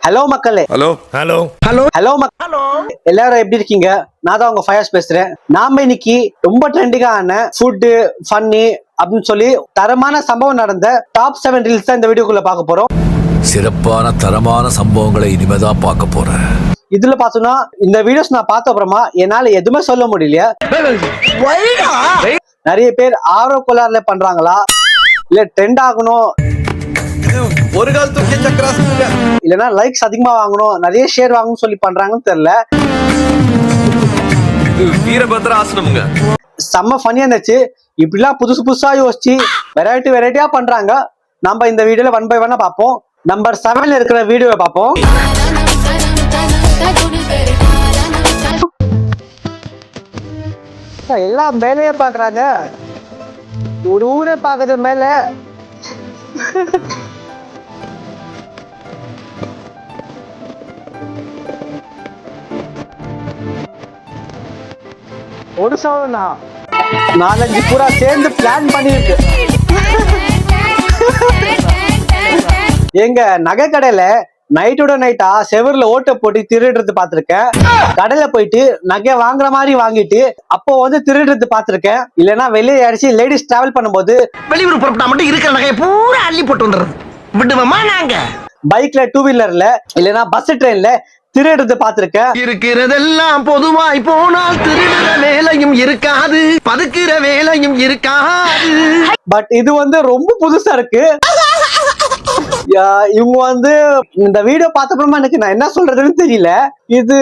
Hello மக்களே. Hello எல்லாரும் எப்படி இருக்கீங்க? நான் தான் உங்க ஃபயர்ஸ் பேசுறேன். நாம இன்னைக்கு ரொம்ப ட்ரெண்டிங்கான ஃபுட் ஃபன்னி அப்படின்னு சொல்லி தரமான சம்பவம் நடந்த டாப் 7 ரீல்ஸ் தான் இந்த வீடியோக்குள்ள பார்க்க போறோம். சிறப்பான தரமான சம்பவங்களை இனிமேதான் பார்க்க போறேன். இதுல பார்த்தோம்னா இந்த வீடியோஸ் நான் பார்த்த அப்புறமா என்னால எதுவுமே சொல்ல முடியல. நிறைய பேர் ஆர்வ கோளாறுல பண்றாங்களா, இல்ல ட்ரெண்ட் ஆகணும், ஒரு கால் தூக்கி சக்கரா இல்லனா லைக்ஸ் அதிகமா வாங்கணும், நிறைய ஷேர் வாங்கணும்னு சொல்லி பண்றாங்கன்னு தெரியல. வீரபத்ர ஆசிரமங்க செம்ம ஃபன்னியா இருந்துச்சு. இப்படிலாம் புதுசு புதுசா யோசிச்சு வெரைட்டியா பண்றாங்க. நம்ம இந்த வீடியோல 1 by 1 பார்ப்போம். நம்பர் 7ல இருக்கிற வீடியோவை பார்ப்போம். எல்லாம் மேலேயே பாக்குறாங்க, ஒரு ஊரே பாக்குறது மேல. ஒரு சவனா 4-5 பூரா சேர்ந்து பிளான் பண்ணிருக்கு. எங்க நகை கடையில நைட்டோட நைட்டா செவர்ல ஓட்ட போட்டு திருடுறது பாத்திருக்கேன். கடையில போயிட்டு நகை வாங்குற மாதிரி வாங்கிட்டு அப்போ வந்து திருடுறது பாத்திருக்கேன். இல்லன்னா வெளியே அடிச்சு லேடிஸ் டிராவல் பண்ணும்போது வெளியூர் புறப்பட்டா மட்டும் இருக்கிற நகையை பூரா அள்ளி போட்டு வந்துடுறது. விடுவோமா நாங்க? பைக்ல 2 வீலர்ல இல்லன்னா பஸ் ட்ரெயின்ல திருடுறது பாத்திருக்கேன். இருக்கிறதெல்லாம் பொதுவாய் போனால் திருடுற வேலையும் இருக்காது, பதுக்குற வேலையும் இருக்காது. பட் இது வந்து ரொம்ப புதுசா இருக்கு. இவங்க வந்து இந்த வீடியோ பார்த்தப்பறமா எனக்கு நான் என்ன சொல்றதுன்னு தெரியல. இது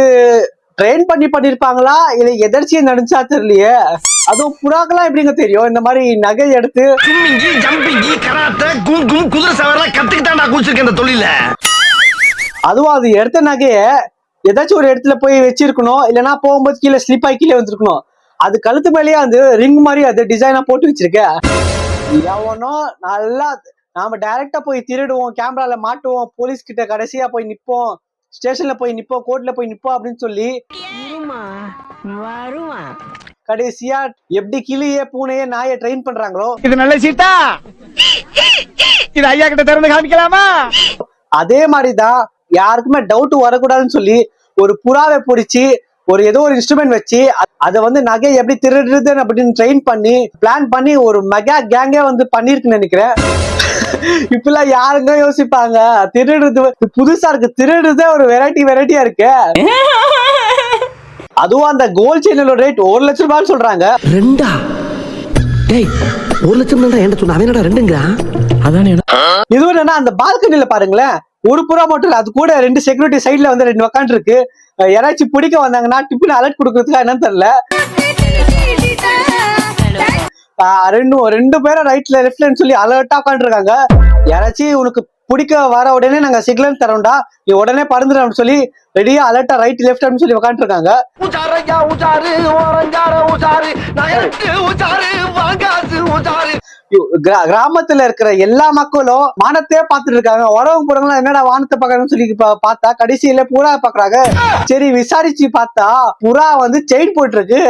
ட்ரெயின் பண்ணிருப்பாங்களா இல்ல எதர்ச்சியா நடந்துச்சா தெரியலையே. அதுவும் புறாக்கெல்லாம் எப்படிங்க தெரியும் இந்த மாதிரி நகை எடுத்து ஜம்பிங்கி கராத்தே குங்கும் குதிரை சவாரிலாம் கத்துக்கிட்டாண்டா குடிச்சிருக்கேன் இந்த தொழில. அதுவும் அது எடுத்த நகைய ஏதாச்சும் ஒரு இடத்துல போய் வச்சிருக்கணும், இல்லைன்னா போகும்போது கீழே ஸ்லிப் ஆகி கீழே வந்துருக்கணும். அது கழுத்து மேலேயே அந்த ரிங் மாதிரி அது டிசைனா போட்டு வச்சிருக்கேன். எவனோ நல்லா நாம டைரக்டா போய் திருடுவோம், கேமரால மாட்டுவோம், போலீஸ் கிட்ட கடைசியா போய் நிப்போம், ஸ்டேஷன்ல போய் நிப்போம், கோர்ட்ல போய் நிப்போம் அப்படின்னு சொல்லி கடைசியா எப்படி கிளியே பூனையே நாயை ட்ரெயின் பண்றாங்களோ. இது நல்ல சீட்டா, இது ஐயா கிட்ட திறந்து காமிக்கலாமா? அதே மாதிரிதான் யாருக்குமே டவுட் வரக்கூடாதுன்னு சொல்லி ஒரு புறாவை பிடிச்சி ஒரு ஏதோ ஒரு இன்ஸ்ட்ருமெண்ட் வச்சு அதை வந்து நகை எப்படி திருடுறது அப்படின்னு ட்ரெயின் பண்ணி பிளான் பண்ணி ஒரு மெகா கேங்கே வந்து பண்ணிருக்குன்னு நினைக்கிறேன். இப்பெல்லாம் யாருங்க யோசிப்பாங்க? திருடுறது புதுசா இருக்கு, திருடுறதே ஒரு வெரைட்டியா இருக்கு. அதுவும் அந்த கோல்ட் செயினோட ரேட் 1 லட்சம் ரூபாய் சொல்றாங்க. 2 டேய் 1 லட்சம் தான் என்ன சொன்னா? அவனடா 2ங்கறா? அதானே. இது என்னன்னா அந்த பால்கனில பாருங்களேன், ஒரு புறா மட்டும் இல்ல, அது கூட 2 செக்யூரிட்டி சைடுல வந்து 2 உட்காந்து இருக்கு. யாராச்சும் பிடிக்க வந்தாங்கன்னா டிப்பின் அலர்ட் கொடுக்கறதுக்கா என்னன்னு தெரியல. 2 பேரும் ரைட்ல லெஃப்ட்லன்னு சொல்லி அலர்ட்டா உட்காந்து இருக்காங்க. யாராச்சும் உனக்கு பிடிக்க வர உடனே நாங்க சிக்னல் தரோம்டா, நீ உடனே பறந்துடும் சொல்லி ரெடியா அலர்ட்டா ரைட் லெஃப்ட் அப்படின்னு சொல்லி உட்காந்து இருக்காங்க. கிராமத்துல இருக்கிற எல்லா மக்களும் வானத்தையே பாத்துட்டு இருக்காங்க. உறவு போறவங்க என்னடா வானத்தை பாக்கணும்னு சொல்லி பார்த்தா கடைசியில புறா பாக்குறாங்க. சரி விசாரிச்சு பார்த்தா புறா வந்து செயின் போட்டு இருக்கு.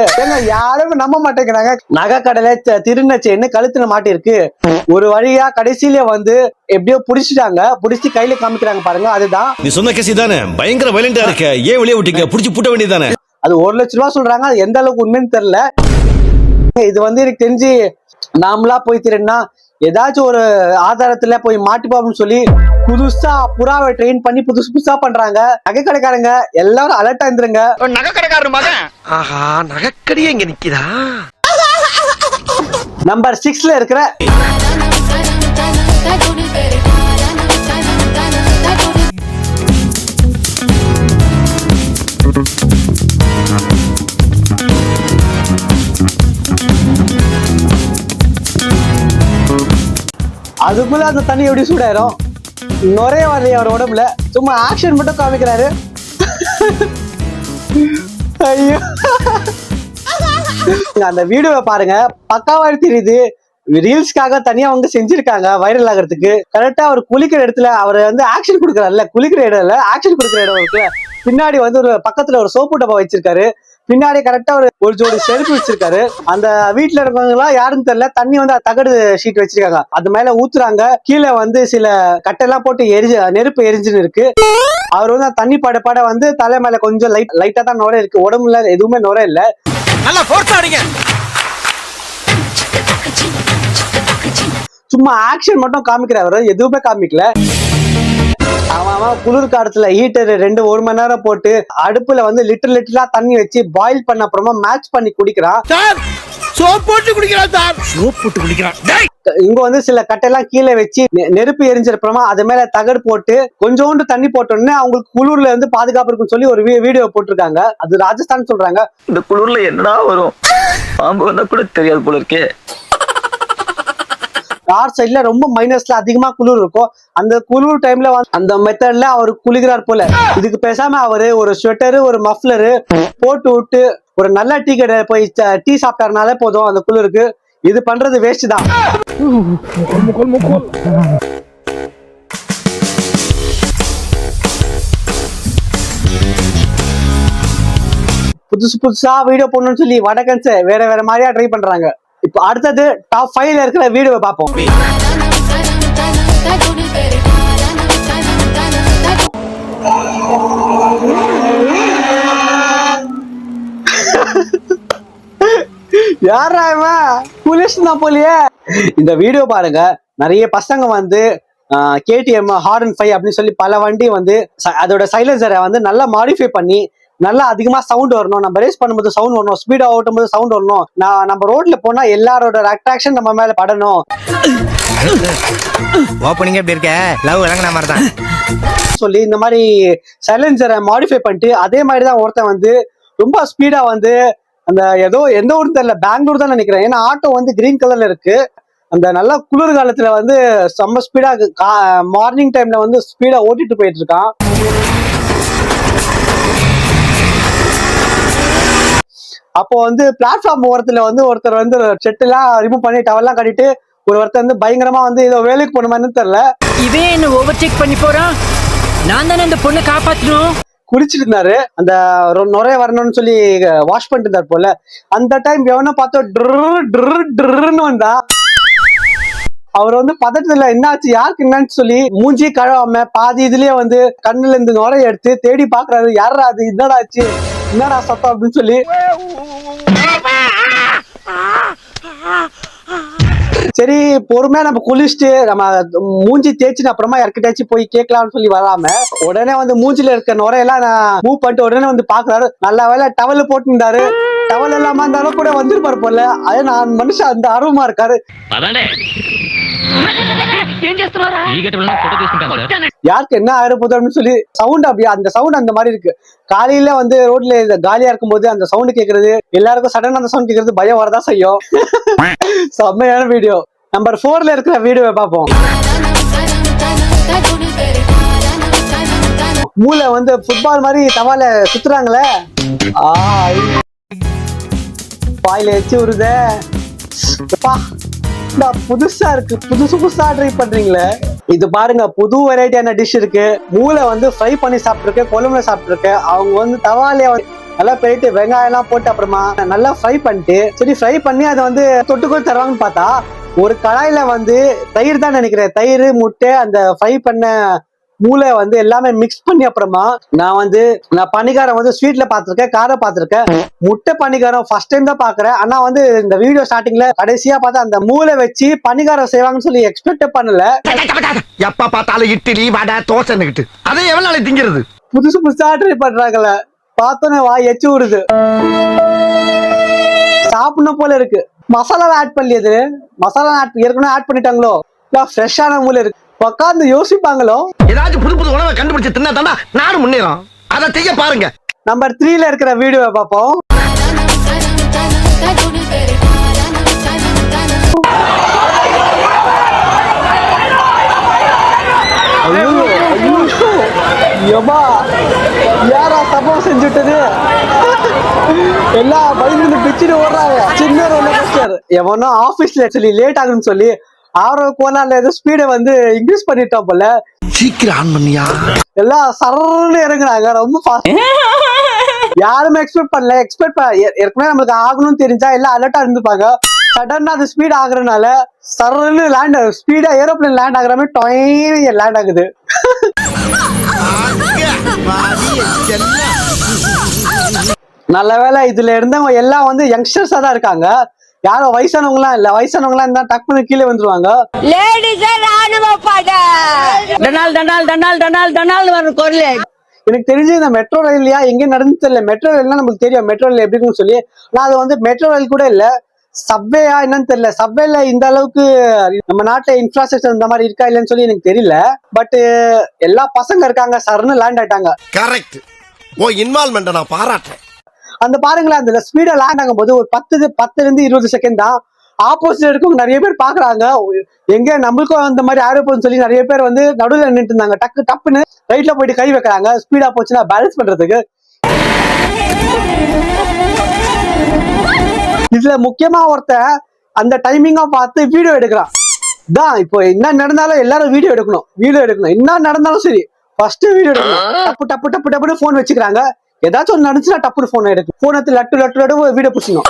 யாரும் நம்ப மாட்டேங்கிறாங்க. நகை கடையில திருந செயின் கழுத்துல மாட்டி இருக்கு. ஒரு வழியா கடைசியில வந்து எப்படியோ புடிச்சிட்டாங்க. புடிச்சு கையில காமிக்கிறாங்க பாருங்க. அதுதான் நீ சொன்ன கேசி தானே, பயங்கர வயலண்டா இருக்க, ஏன் வெளியே விட்டீங்க? புடிச்சு புட்ட வேண்டியதானே. அது 1 லட்சம் ரூபாய் சொல்றாங்க. அது எந்த அளவுக்கு உண்மைன்னு தெரியல. இது வந்து எனக்கு தெரிஞ்சு நாமளா போய் திருடுனா ஏதாச்சும் ஒரு ஆதாரத்துல போய் மாட்டிப்போம்னு சொல்லி புதுசா புறாவை ட்ரெயின் பண்ணி புதுசா பண்றாங்க. நகை கடைக்காரங்க எல்லாரும் அலர்ட்டா இருந்துருங்க. நகை கடைக்காரர் மகன். ஆஹா, நகைக்கடியே இங்க நிக்குதா? நம்பர் 6ல இருக்கிற அதுக்குள்ள அந்த தண்ணி எப்படி சூடாயிரும். நுரைய வரலையே அவர் உடம்புல, சும்மா ஆக்ஷன் மட்டும் காமிக்கிறாரு. ஐயோ, அந்த வீடியோவை பாருங்க, பக்காவா தெரியுது. ரீல்ஸ்க்காக தனியா அவங்க செஞ்சிருக்காங்க வைரல் ஆகிறதுக்கு. கரெக்டா அவர் குளிக்கிற இடத்துல அவர் வந்து ஆக்ஷன் கொடுக்குறாருல, குளிக்கிற இடம்ல ஆக்ஷன் கொடுக்குற இடம் இருக்குல்ல, பின்னாடி வந்து ஒரு பக்கத்துல ஒரு சோப்பு டப்பா வச்சிருக்காரு. பின்னாடி கரெக்டா ஒரு ஜோடி செருப்பு வச்சிருக்காரு. அந்த வீட்டுல இருக்கவங்க எல்லாம் யாருன்னு தெரியல, தண்ணி வந்து தகடு ஷீட் வச்சிருக்காங்க, அது மேல ஊத்துறாங்க. கீழே வந்து சில கட்டெல்லாம் போட்டு நெருப்பு எரிஞ்சுன்னு இருக்கு. அவர் வந்து தண்ணி பட வந்து தலை மேல கொஞ்சம் லைட்டா தான் நுரை இருக்கு, உடம்புல எதுவுமே நுரை இல்ல. நல்லா ஃபோர்ஸ் ஆடுங்க. சும்மா ஆக்ஷன் மட்டும் காமிக்கிறாரு, எதுவுமே காமிக்கல. அவன் குளிர் காலத்துல ஹீட்டர் 1 மணி நேரம் போட்டு அடுப்புல வந்து லிட்டரா தண்ணி வச்சு பாயில் பண்ண அப்புறமா மேட்ச் பண்ணி குடிக்கிறான். சோப் போட்டு குடிக்கிறான். இங்க வந்து சில கட்டையெல்லாம் கீழே வச்சு நெருப்பு எரிஞ்சப்புறமா அது மேல தகடு போட்டு கொஞ்சோண்டு தண்ணி போட்டோன்னே அவங்களுக்கு குளிர்ல இருந்து பாதுகாப்பு இருக்குன்னு சொல்லி ஒரு வீடியோ போட்டிருக்காங்க. அது ராஜஸ்தான் சொல்றாங்க. இந்த குளிர்ல என்னடா வரும், பாம்பு வந்தா கூட தெரியாது போல இருக்கே. நார்த் சைட்ல ரொம்ப மைனஸ்ல அதிகமா குளிர் இருக்கும். அந்த குளிர் டைம்ல அந்த மெத்தட்ல அவர் குளிக்கிறார் போல. இதுக்கு பேசாம அவரு ஒரு ஸ்வெட்டரு ஒரு மஃப்லரு போட்டு விட்டு ஒரு நல்ல டீ கடை போய் டீ சாப்பிட்டாருனாலே போதும் அந்த குளிருக்கு. இது பண்றது வேஸ்ட் தான். புதுசா வீடியோ போடணும்னு சொல்லி வடக்கன்ஸ் வேற மாதிரியா ட்ரை பண்றாங்க. இப்போ அடுத்தது டாப் 5ல இருக்கிற வீடியோவை பார்ப்போம். யாரா இவன்? புலிஸ் தான் போலியே. இந்த வீடியோ பாருங்க. நிறைய பசங்க வந்து KTM Harden 5 அப்படின்னு சொல்லி பல வண்டி வந்து அதோட சைலன்சரை வந்து நல்லா மாடிஃபை பண்ணி நல்லா அதிகமா சவுண்ட் வரணும், நம்ம ரேஸ் பண்ணும்போது சவுண்ட் வரணும், ஸ்பீடா ஓட்டும் போது சவுண்ட் வரணும், நம்ம ரோட்ல போனா எல்லாரோட அட்ராக்ஷன் நம்ம மேல படணும் ஓப்பனிங்கே இப்படி இருக்க, லவ் இறங்குன மாதிரி தான் சொல்லி இந்த மாதிரி சைலன்சரை மாடிஃபை பண்ணிட்டு அதே மாதிரி தான் ஒருத்தன் வந்து ரொம்ப ஸ்பீடா வந்து அந்த ஏதோ எந்த ஊரும் தெரியல, பெங்களூர் தான் நினைக்கிறேன். ஏன்னா ஆட்டோ வந்து கிரீன் கலர்ல இருக்கு. அந்த நல்ல குளிர் காலத்துல வந்து செம்ம ஸ்பீடா மார்னிங் டைம்ல வந்து ஸ்பீடா ஓட்டிட்டு போயிட்டு இருக்கான். அப்போ வந்து பிளாட்ஃபார்ம் ஓரத்துல வந்து ஒருத்தர் வந்து செட் எல்லாம் ரிமூவ் பண்ணி டவர்லாம் கட்டிட்டு ஒருத்தர் வந்து பயங்கரமா வந்து ஏதோ வேலைக்கு போன மாதிரி தெரியல, இதே என்ன ஓவர்டேக் பண்ணி போறான். நான் தானே அந்த பொண்ணை காப்பாற்றணும். குடிச்சிட்டு இருந்தாரு. அந்த நுரைய வரணும்னு சொல்லி வாஷ் பண்ணிட்டு இருந்தாரு போல. அந்த டைம் எவனோ பார்த்தோம் வந்தா அவர் வந்து பதட்டத்துல என்னாச்சு யாருக்கு என்னன்னு சொல்லி மூஞ்சி கழுவாம பாதி இதுலயே வந்து கண்ணுல இருந்து நுரைய எடுத்து தேடி பாக்குறாரு. யாரா அது, என்னடா ஆச்சு, என்னடா சத்தம் அப்படின்னு சொல்லி. சரி பொறுமையா நம்ம குளிச்சுட்டு நம்ம மூஞ்சி தேய்ச்சின அப்புறமா யார்கிட்டயாச்சும் போய் கேட்கலாம்னு சொல்லி வராம உடனே வந்து மூஞ்சில இருக்க நுரையெல்லாம் நான் மூவ் பண்ணிட்டு உடனே வந்து பாக்குறாரு. நல்ல வேலை டவல் போட்டு இருந்தாரு. டவல் இல்லாம இருந்தாலும் கூட வந்திருப்பாரு போல. அது நான் மனுஷன் அந்த ஆர்வமா இருக்காரு. யாருக்கு என்ன ஆயிரப்போகுது அப்படின்னு சொல்லி சவுண்ட் அப்படியே அந்த சவுண்ட் அந்த மாதிரி இருக்கு. காலையில வந்து ரோட்ல காலியா இருக்கும் போது அந்த சவுண்ட் கேக்குறது எல்லாருக்கும் சடனா அந்த சவுண்ட் கேக்குறது பயம் வரதான் செய்யும். செம்மையான வீடியோ. நம்பர் 4ல இருக்கிற வீடியோவை பார்ப்போம். மூளை வந்து ஃபுட்பால் மாதிரி தவால சுத்துறாங்களே, பாயில எச்சு வருதே. புதுசா இருக்கு, புதுசா ட்ரை பண்றீங்களே. இது பாருங்க, புது வெரைட்டியான டிஷ் இருக்கு. மூளை வந்து ஃப்ரை பண்ணி சாப்பிட்டுருக்கேன், குழம்புல சாப்பிட்டுருக்கேன். அவங்க வந்து தவாலைய நல்லா போயிட்டு வெங்காயம் எல்லாம் போட்டு அப்புறமா நல்லா ஃப்ரை பண்ணிட்டு சரி ஃப்ரை பண்ணி அதை வந்து தொட்டுக்கோள் தருவாங்கன்னு பார்த்தா ஒரு கடாயில வந்து தயிர் தான் நினைக்கிறேன், தயிர் முட்டை அந்த ஃப்ரை பண்ண மூளை வந்து எல்லாமே மிக்ஸ் பண்ணி அப்புறமா நான் பணிகாரம் வந்து ஸ்வீட்ல பாத்திருக்கேன், காரம் பாத்திருக்கேன். முட்டை பணிகாரம் ஃபர்ஸ்ட் டைம் தான் பாக்குறேன். ஆனா வந்து இந்த வீடியோ ஸ்டார்டிங்ல கடைசியா பார்த்தா அந்த மூளை வச்சு பணிகாரம் செய்வாங்கன்னு சொல்லி எக்ஸ்பெக்ட் பண்ணல. எப்ப பார்த்தாலும் இட்லி வடை தோசை அதை எவ்வளவு நாளை திங்கிறது. புதுசா ட்ரை பண்றாங்கல்ல, பார்த்தோன்னே வாய் எச்சு விடுது, சாப்பிடணும் போல இருக்கு. மசாலா ஆட் பண்ணலையது, மசாலா ஏற்கனவே ஆட் பண்ணிட்டாங்களோ, ஃப்ரெஷ்ஷான மூளை இருக்கு. உட்காந்து யோசிப்பாங்களோ. ஏதாச்சும் புது புது உணவை கண்டுபிடிச்சு தின்னா தாண்டா நாடு முன்னேறும். அதை செய்ய பாருங்க. நம்பர் 3ல இருக்கிற வீடியோவை பார்ப்போம். யாரா சம்பவம் செஞ்சுட்டது, எல்லா பயந்து பிச்சுட்டு ஓடுறாங்க. சின்ன ரோலர் எவனோ ஆபீஸ்ல சொல்லி லேட் ஆகுன்னு சொல்லி கோலால ஏதோ ஸ்பீடை வந்து இன்க்ரீஸ் பண்ணிட்டோம் போல. சீக்கிரம் ஆன் பண்ணியா, எல்லாம் சரன்னு இறங்குறாங்க ரொம்ப ஃபாஸ்ட். யாருமே எக்ஸ்பெக்ட் பண்ணல. ஏற்கனவே நம்மளுக்கு ஆகணும்னு தெரிஞ்சா எல்லாம் அலர்ட்டா இருந்துப்பாங்க. சடனா அது ஸ்பீட் ஆகுறதுனால சரன்னு லேண்ட் ஸ்பீடா ஏரோப்ளேன் லேண்ட் ஆகுற மாதிரி டொயின் லேண்ட் ஆகுது. நல்ல வேளை இதுல இருந்தவங்க எல்லாம் வந்து யங்ஸ்டர்ஸா தான் இருக்காங்க. யாரும் வயசானவங்க எல்லாம் இல்ல. வயசானவங்க எல்லாம் இருந்தா டக்குனு கீழே வந்துருவாங்க. டனால் டனால் டனால் டனால் டனால் வரும் குரல். எனக்கு தெரிஞ்சு இந்த மெட்ரோ ரயில்லையா எங்க நடந்து தெரியல. மெட்ரோ ரயில்னா நமக்கு தெரியும் மெட்ரோ ரயில் எப்படி இருக்குன்னு சொல்லி. நான் அது வந்து மெட்ரோ ரயில் கூட இல்ல, சப்வேயா என்னன்னு தெரியல. சப்வேல இந்த அளவுக்கு நம்ம நாட்டுல இன்ஃப்ராஸ்ட்ரக்சர் இந்த மாதிரி இருக்கா இல்லைன்னு சொல்லி எனக்கு தெரியல. பட் எல்லா பசங்க இருக்காங்க, சர்னு லேண்ட் ஆயிட்டாங்க. கரெக்ட். ஓ இன்வால்வ்மெண்ட் நான் பாராட்டுறேன். அந்த பாருங்களேன், அந்த ஸ்பீடா லேண்ட் ஆகும் போது ஒரு 10 இருந்து 20 செகண்ட் தான். ஆப்போசிட் இருக்கவங்க நிறைய பேர் பாக்குறாங்க, எங்க நம்மளுக்கும் அந்த மாதிரி ஆரோப்பம் சொல்லி நிறைய பேர் வந்து நடுவில் நின்று இருந்தாங்க. டப்புன்னு ரைட்ல போயிட்டு கை வைக்கிறாங்க, ஸ்பீடா போச்சுன்னா பேலன்ஸ் பண்றதுக்கு. இதுல முக்கியமா ஒருத்தன் அந்த டைமிங்கா பார்த்து வீடியோ எடுக்கிறான். தான் இப்போ என்ன நடந்தாலும் எல்லாரும் வீடியோ எடுக்கணும். என்ன நடந்தாலும் சரி ஃபர்ஸ்ட் வீடியோ எடுக்கணும். டப்பு டப்பு டப்பு டப்புன்னு போன் வச்சுக்கிறாங்க. ஏதாச்சும் ஒன்று நடந்துச்சுன்னா டப்புனு போனை எடுக்கும். போனை லட்டு வீடியோ பிடிச்சிடணும்.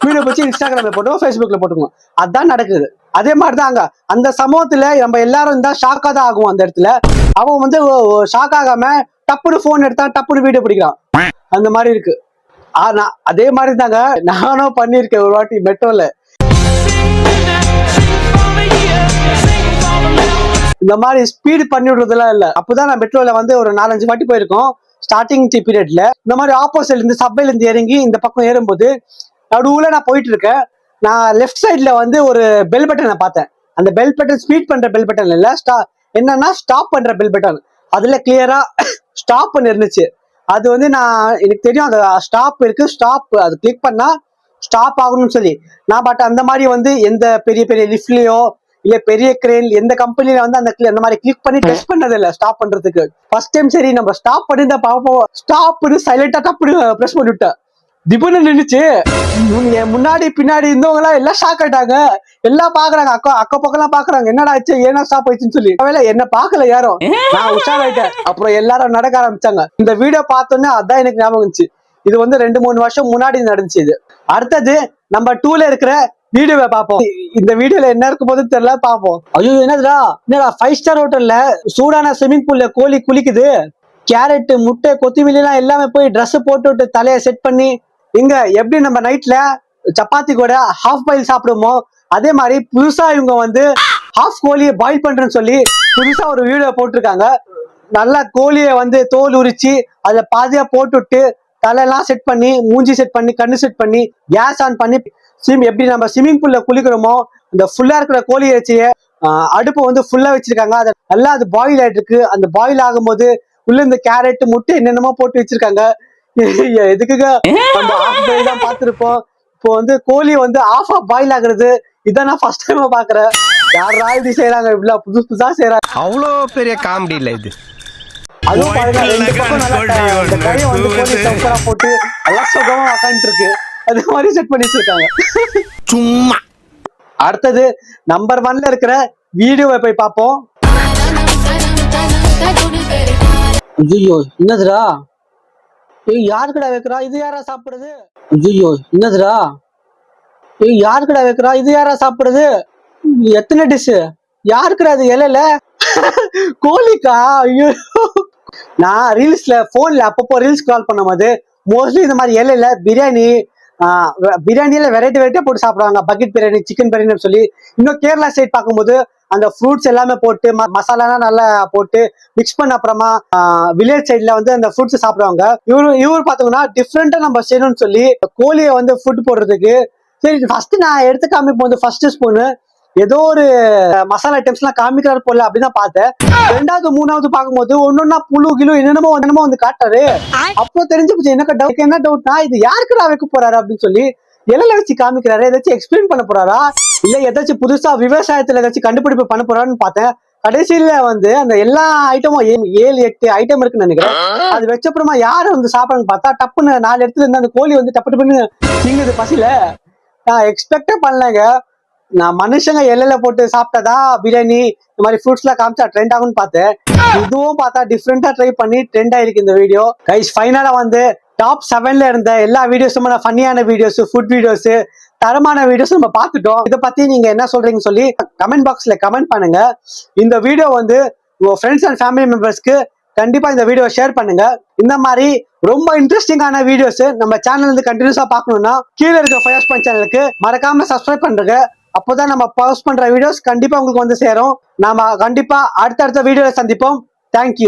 வீடியோ பிடிச்சி இன்ஸ்டாகிராம்ல போட்டுவோம், ஃபேஸ்புக்ல போட்டுக்கணும். அதுதான் நடக்குது. அதே மாதிரிதான் அங்க அந்த சமூகத்துல நம்ம எல்லாரும் இருந்தா ஷாக்கா தான் ஆகும். அந்த இடத்துல அவன் வந்து ஷாக் ஆகாம டப்புனு போன் எடுத்தா டப்புனு வீடியோ பிடிக்கிறான். அந்த மாதிரி இருக்கு. ஆனா அதே மாதிரி தாங்க நானும் பண்ணிருக்கேன் ஒரு வாட்டி மெட்ரோல. இந்த மாதிரி ஸ்பீடு பண்ணி விடுறதுலாம் இல்ல. அப்பதான் நான் மெட்ரோல வந்து ஒரு 4-5 வாட்டி போயிருக்கோம் ஸ்டார்டிங் பீரியட்ல. இந்த மாதிரி ஆப்போசிட்ல இருந்து சப்வேல இருந்து இறங்கி இந்த பக்கம் ஏறும்போது நடுவுல நான் போயிட்டு இருக்கேன். நான் லெஃப்ட் சைட்ல வந்து ஒரு பெல் பட்டனை பார்த்தேன். அந்த பெல் பட்டன் ஸ்பீட் பண்ற பெல் பட்டன் இல்ல, என்னன்னா ஸ்டாப் பண்ற பெல் பட்டன். அதுல கிளியரா ஸ்டாப் பண்ணி இருந்துச்சு. அது வந்து எனக்கு தெரியும் அந்த ஸ்டாப் இருக்கு, ஸ்டாப் அது கிளிக் பண்ணா ஸ்டாப் ஆகணும்னு சொல்லி. நான் பட் அந்த மாதிரி வந்து எந்த பெரிய பெரிய லிஃப்ட்லயோ இல்ல பெரிய கிரேன் எந்த கம்பெனில வந்து அந்த மாதிரி கிளிக் பண்ணி டெஸ்ட் பண்ணது இல்ல ஸ்டாப் பண்றதுக்கு. ஃபர்ஸ்ட் டைம் சரி நம்ம ஸ்டாப் பண்ணி தான் பார்ப்போம். ஸ்டாப்னு சைலண்டா டப்பு பிரஸ் பண்ணி விட்டேன். திபுன்னு நின்னுச்சு. முன்னாடி பின்னாடி இருந்தவங்க எல்லாம் எல்லாம் ஷாக் ஆயிட்டாங்க. எல்லாம் பாக்குறாங்க, அக்க பக்கம் எல்லாம் பாக்குறாங்க, என்னடா ஆச்சு ஏன்னா ஸ்டாப் ஆயிடுச்சுன்னு சொல்லி. என்ன பாக்கல யாரும், நான் உஷாராயிட்டேன். அப்புறம் எல்லாரும் நடக்க ஆரம்பிச்சாங்க. இந்த வீடியோ பார்த்தோன்னே அதான் எனக்கு ஞாபகம் இருந்துச்சு. இது வந்து 2-3 வருஷம் முன்னாடி நடந்துச்சு இது. அடுத்தது நம்ம 2ல இருக்கிற வீடியோவை பார்ப்போம். இந்த வீடியோல என்ன இருக்கும் போது தெரியல, பார்ப்போம். ஐயோ என்னடா 5 ஸ்டார் ஹோட்டல்ல சூடான ஸ்விம்மிங் பூல்ல கோழி குளிக்குது. கேரட் முட்டை கொத்திமல்லி எல்லாம் எல்லாமே போய் ட்ரெஸ் போட்டு விட்டு தலையை செட் பண்ணி இங்க எப்படி நம்ம நைட்ல சப்பாத்தி கூட ஹாஃப் பாயில் சாப்பிடுமோ அதே மாதிரி புதுசா இவங்க வந்து ஹாஃப் கோழியை பாயில் பண்றேன்னு சொல்லி புதுசா ஒரு வீடியோ போட்டிருக்காங்க. நல்லா கோழியை வந்து தோல் உரிச்சு அதுல பாதியா போட்டுவிட்டு தலையெல்லாம் செட் பண்ணி மூஞ்சி செட் பண்ணி கண்ணு செட் பண்ணி கேஸ் ஆன் பண்ணி எப்படி நம்ம ஸ்விம்மிங் பூல்ல குளிக்கிறோமோ அந்த ஃபுல்லா இருக்கிற கோழி வச்சிய அடுப்பை வந்து ஃபுல்லா வச்சிருக்காங்க. அது நல்லா அது பாயில் ஆயிட்டு இருக்கு. அந்த பாயில் ஆகும்போது உள்ள இந்த கேரட் முட்டை என்னென்னமோ போட்டு வச்சிருக்காங்க. எதுக்குங்க நம்ம ஆஃப் பாயில் தான் பார்த்திருப்போம். இப்போ வந்து கோழி வந்து ஆஃப் பாயில் ஆகுறது இதான் நான் ஃபர்ஸ்ட் டைம் பாக்குறேன். யாரா இப்படி செய்யறாங்க, இப்படிலாம் புதுசு புதுசா செய்யறாங்க. அவ்வளோ பெரிய காமெடி இல்ல இது. அதுவும் பாருங்க, 2 பக்கம் நல்லா இந்த கரையை வந்து கோழி சவுக்கரா போட்டு எல்லாம் சுகமா உக்காந்துட்டு இருக்கு. அது மாதிரி செட் பண்ணி வச்சிருக்காங்க சும்மா. அடுத்தது நம்பர் 1ல இருக்கிற வீடியோவை போய் பார்ப்போம். ஐயோ என்னதுடா, யாருக்குடா வைக்கிறா, இது யாரா சாப்பிடுறது? ஐயோ என்னதுடா, யாருக்குடா வைக்கிறா, இது யாரா சாப்பிடுறது? எத்தனை டிஷ் யாருக்குடா அது இலையில? கோழிக்கா? ஐயோ, நான் ரீல்ஸ்ல போன்ல அப்பப்போ ரீல்ஸ் கால் பண்ணும் போது மோஸ்ட்லி இந்த மாதிரி இலையில பிரியாணியில வெரைட்டியா போட்டு சாப்பிடுவாங்க. பக்கெட் பிரியாணி, சிக்கன் பிரியாணி சொல்லி. இன்னும் கேரளா சைட் பார்க்கும்போது அந்த ஃப்ரூட்ஸ் எல்லாமே போட்டு மசாலாலாம் நல்லா போட்டு மிக்ஸ் பண்ண அப்புறமா வில்லேஜ் சைட்ல வந்து அந்த ஃப்ரூட்ஸ் சாப்பிடுவாங்க. இவரு பாத்தீங்கன்னா டிஃப்ரெண்டா நம்ம செய்யணும்னு சொல்லி கோழியை வந்து ஃபுட் போடுறதுக்கு சரி ஃபர்ஸ்ட் நான் எடுத்து காமிப்போம். வந்து ஃபர்ஸ்ட் ஸ்பூனு ஏதோ ஒரு மசாலா ஐட்டம்ஸ் எல்லாம் காமிக்கிறாரு போல அப்படிதான் பார்த்தேன். 2வது 3வது பார்க்கும்போது ஒன்னொன்னா புழு கிலோ என்னென்னமோ வந்து காட்டாரு. அப்போ தெரிஞ்சு போச்சு என்ன டவுட்னா இது யாருக்குடா வைக்க போறாரு அப்படின்னு சொல்லி இலையில வச்சு காமிக்கிறாரு. ஏதாச்சும் எக்ஸ்பிளைன் பண்ண போறாரா இல்ல ஏதாச்சும் புதுசா விவசாயத்துல ஏதாச்சும் கண்டுபிடிப்பு பண்ண போறாருன்னு பார்த்தேன். கடைசியில வந்து அந்த எல்லா ஐட்டமும் 7-8 ஐட்டம் இருக்குன்னு நினைக்கிறேன். அது வச்சப்புறமா யாரு வந்து சாப்பிடணும்னு பார்த்தா டப்புன்னு 4 இடத்துல இருந்து அந்த கோழி வந்து டப்பு டப்புன்னு திங்குது பசில. நான் எக்ஸ்பெக்டே பண்ணலங்க. நான் மனுஷங்க இலையில போட்டு சாப்பிட்டதா பிரியாணி இந்த மாதிரி ஃப்ரூட்ஸ் எல்லாம் காமிச்சா ட்ரெண்ட் ஆகும்னு பார்த்தேன். இதுவும் பார்த்தா டிஃப்ரெண்டா ட்ரை பண்ணி ட்ரெண்ட் ஆயிருக்கு இந்த வீடியோ. கைஸ் ஃபைனலா வந்து டாப் 7ல இருந்த எல்லா வீடியோஸும் ஃபன்னியான வீடியோஸ், ஃபுட் வீடியோஸ், தரமான வீடியோஸ் நம்ம பார்த்துட்டோம். இதை பத்தி நீங்க என்ன சொல்றீங்கன்னு சொல்லி கமெண்ட் பாக்ஸ்ல கமெண்ட் பண்ணுங்க. இந்த வீடியோ வந்து உங்க ஃப்ரெண்ட்ஸ் அண்ட் ஃபேமிலி மெம்பர்ஸ்க்கு கண்டிப்பா இந்த வீடியோ ஷேர் பண்ணுங்க. இந்த மாதிரி ரொம்ப இன்ட்ரெஸ்டிங்கான வீடியோஸ் நம்ம சேனல்ல இருந்து கண்டினியூஸா பார்க்கணும்னா கீழே இருக்க ஃபயர்ஸ் பாயிண்ட் சேனலுக்கு மறக்காம சப்ஸ்கிரைப் பண்றீங்க. அப்போதான் நம்ம போஸ்ட் பண்ற வீடியோஸ் கண்டிப்பா உங்களுக்கு வந்து சேரும். நாம கண்டிப்பா அடுத்தடுத்த வீடியோல சந்திப்போம். தேங்க்யூ.